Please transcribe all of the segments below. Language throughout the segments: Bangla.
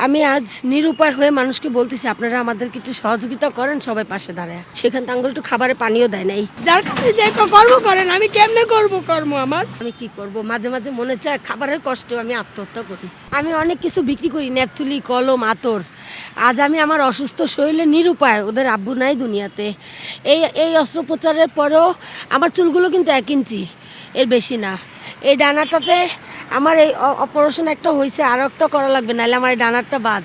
আমি আজ নিরুপায় হয়ে মানুষকে বলতেছি আপনারা আমাদেরকে একটু সহযোগিতা করেন, সবাই পাশে দাঁড়ায়। সেখান থেকে একটু খাবারে পানিও দেয় নাই। যার কাছে যে কর্ম করেন, আমি কেমনে করব কর্ম? আমি কি করব? মাঝে মাঝে মনে চায় খাবারের কষ্ট আমি আত্মহত্যা করি। আমি অনেক কিছু বিক্রি করি, নেপথুলি, কলম, আতর। আজ আমি আমার অসুস্থ শরীরে নিরুপায়, ওদের আব্বু নাই দুনিয়াতে। এই অস্ত্রোপচারের পরেও আমার চুলগুলো কিন্তু 1 ইঞ্চি, এর বেশি না। এই ডানাটাতে আমার এই অপারেশন একটা হয়েছে, আরও একটা করা লাগবে, নাহলে আমার এই ডানারটা বাদ।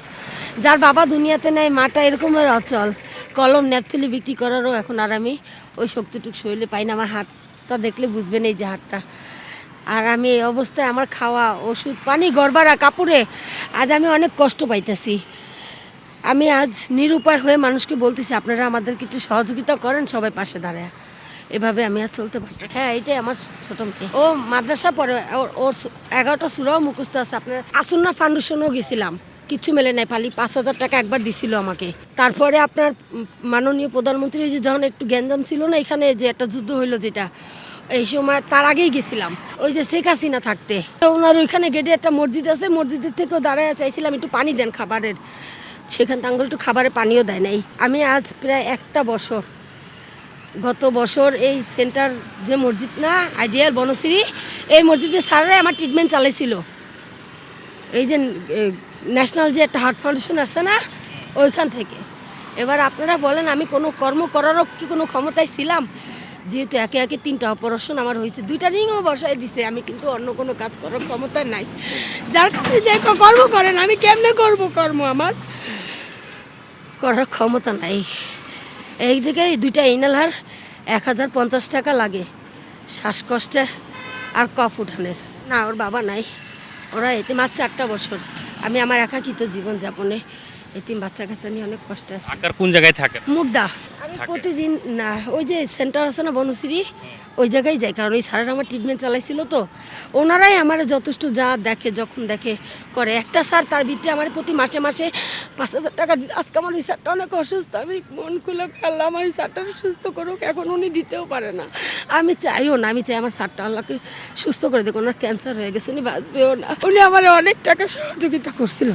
যার বাবা দুনিয়াতে নেই, মাটা এরকমের অচল। কলম, নেপথুলি বিক্রি করারও এখন আর আমি ওই শক্তিটুক শরীরে পাই না। আমার হাতটা দেখলে বুঝবেন এই যে হাতটা। আর আমি এই অবস্থায় আমার খাওয়া, ওষুধ পানি, গড়বাড়া, কাপড়ে আজ আমি অনেক কষ্ট পাইতেছি। আমি আজ নিরুপায় হয়ে মানুষকে বলতেছি আপনারা আমাদেরকে একটু সহযোগিতা করেন, সবাই পাশে দাঁড়ায়। এভাবে আমি আর চলতে পারি। হ্যাঁ, এটাই আমার ছোট মেয়ে। ও মাদ্রাসা পড়ে, ওর 11টা সূরাও মুখস্থ আছে। আপনার আসুন্না ফাউন্ডেশনও গেছিলাম, কিচ্ছু মেলে নাই। পালি 5,000 টাকা একবার দিছিল আমাকে। তারপরে আপনার মাননীয় প্রধানমন্ত্রী যে যখন একটু গ্যাঞ্জাম ছিল না এখানে, যে একটা যুদ্ধ হইলো যেটা, এই সময় তার আগেই গেছিলাম, ওই যে শেখ হাসিনা থাকতে। ওনার ওইখানে গেটে একটা মসজিদ আছে, মসজিদের থেকেও দাঁড়ায় চাইছিলাম একটু পানি দেন খাবারের। সেখান থেকে একটু খাবারে পানিও দেয় নাই। আমি আজ প্রায় 1টা বছর, গত বছর এই সেন্টার যে মসজিদ না আইডিয়াল বনশ্রী, এই মসজিদের স্যাররাই আমার ট্রিটমেন্ট চালাইছিল। এই যে ন্যাশনাল যে একটা হার্ট ফাউন্ডেশন আছে না, ওইখান থেকে। এবার আপনারা বলেন আমি কোনো কর্ম করারও কি কোনো ক্ষমতায় ছিলাম? যেহেতু একে একে 3টা অপারেশন আমার হয়েছে, 2টা রিংও বসাই দিছে, আমি কিন্তু অন্য কোনো কাজ করার ক্ষমতায় নাই। যার কাছে যে কর্ম করেন, আমি কেমনে করব কর্ম? আমার করার ক্ষমতা নাই। এই দিকে 2টা ইনহেলার 1050 টাকা লাগে শ্বাসকষ্টে আর কফ উঠানের। না, ওর বাবা নাই, ওরা এতিম। আর 4টা বছর আমি আমার একাকিত জীবনযাপনে এতিম বাচ্চা কাচ্চা নিয়ে অনেক কষ্ট আছে। ঢাকার কোন জায়গায় থাকেন? মুগদা। আমি প্রতিদিন না, ওই যে সেন্টার আছে না বনশ্রী, ওই জায়গায় যাই। কারণ ওই স্যারের আমার ট্রিটমেন্ট চালাইছিল তো, ওনারাই আমার যথেষ্ট যা দেখে, যখন দেখে করে। একটা স্যার তার ভিতরে আমার প্রতি মাসে মাসে 5,000 টাকা দিত। আজকে আমার ওই স্যারটা অনেক অসুস্থ, আমি মন খুলে ফেললাম আমার ওই স্যারটা সুস্থ করুক। এখন উনি দিতেও পারে না, আমি চাইও না। আমি চাই আমার স্যারটা আল্লাহকে সুস্থ করে দেখুন। ওনার ক্যান্সার হয়ে গেছে, উনি বাঁচবেও না। উনি আমার অনেক টাকা সহযোগিতা করছিল।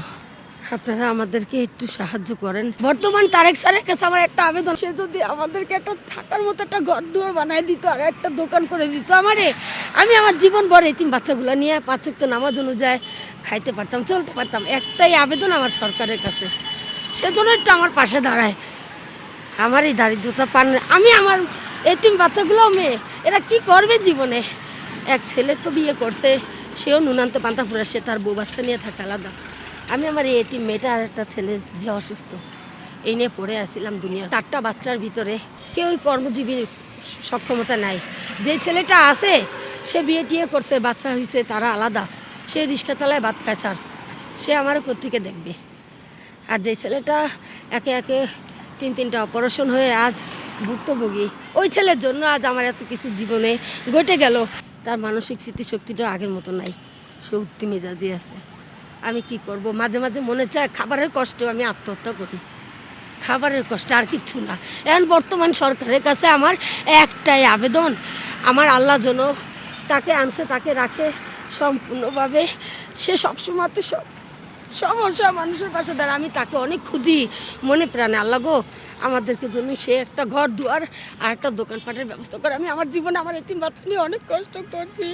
আপনারা আমাদেরকে একটু সাহায্য করেন। বর্তমান তারেক স্যারের কাছে আমার একটা আবেদন, সে যদি আমাদেরকে একটা থাকার মতো একটা ঘর দুয়ার বানায় দিত আর একটা দোকান করে দিত আমারে, আমি আমার জীবন ভর এতিম বাচ্চাগুলো নিয়ে 5 ওয়াক্ত নামাজ অনুযায়ী খাইতে পারতাম, চলতে পারতাম। একটাই আবেদন আমার সরকারের কাছে, সেজন্য একটু আমার পাশে দাঁড়ায়। আমার এই দারিদ্রতা পান, আমি আমার এতিম বাচ্চাগুলো, মেয়ে, এরা কি করবে জীবনে? এক ছেলে তো বিয়ে করছে, সেও নুনান্ত পান্তা ফুরা, সে তার বউ বাচ্চা নিয়ে থাকে আলাদা। আমি আমার এই এতিম মেয়েটা আর একটা ছেলে যে অসুস্থ, এই নিয়ে পড়ে আসছিলাম দুনিয়া। 4টা বাচ্চার ভিতরে কেউই কর্মজীবী সক্ষমতা নাই। যে ছেলেটা আছে সে বিয়ে টিয়ে করছে, বাচ্চা হয়েছে, তারা আলাদা। সে রিক্সা চালায়, ভাত খায় স্যার, সে আমার কোত্থেকে দেখবে? আর যে ছেলেটা একে একে 3টা অপারেশন হয়ে আজ ভুক্তভোগী, ওই ছেলের জন্য আজ আমার এত কিছু জীবনে ঘটে গেল। তার মানসিক স্মৃতিশক্তিটা আগের মতো নাই, সে উত্তি মেজাজি আছে। আমি কি করব? মাঝে মাঝে মনে চায় খাবারের কষ্ট আমি আত্মহত্যা করি। খাবারের কষ্ট, আর কিচ্ছু না। এখন বর্তমান সরকারের কাছে আমার একটাই আবেদন, আমার আল্লাহ যেন তাকে আনছে, তাকে রাখে সম্পূর্ণভাবে। সে সবসময়তে সমস্যা মানুষের পাশে দাঁড়ায়। আমি তাকে অনেক খুঁজি মনে প্রাণে। আল্লাহ গো, আমাদেরকে জন্য সে একটা ঘর দুয়ার আর একটা দোকানপাটের ব্যবস্থা করে। আমি আমার জীবনে আমার এতিম বাচ্চা নিয়ে অনেক কষ্ট করছি।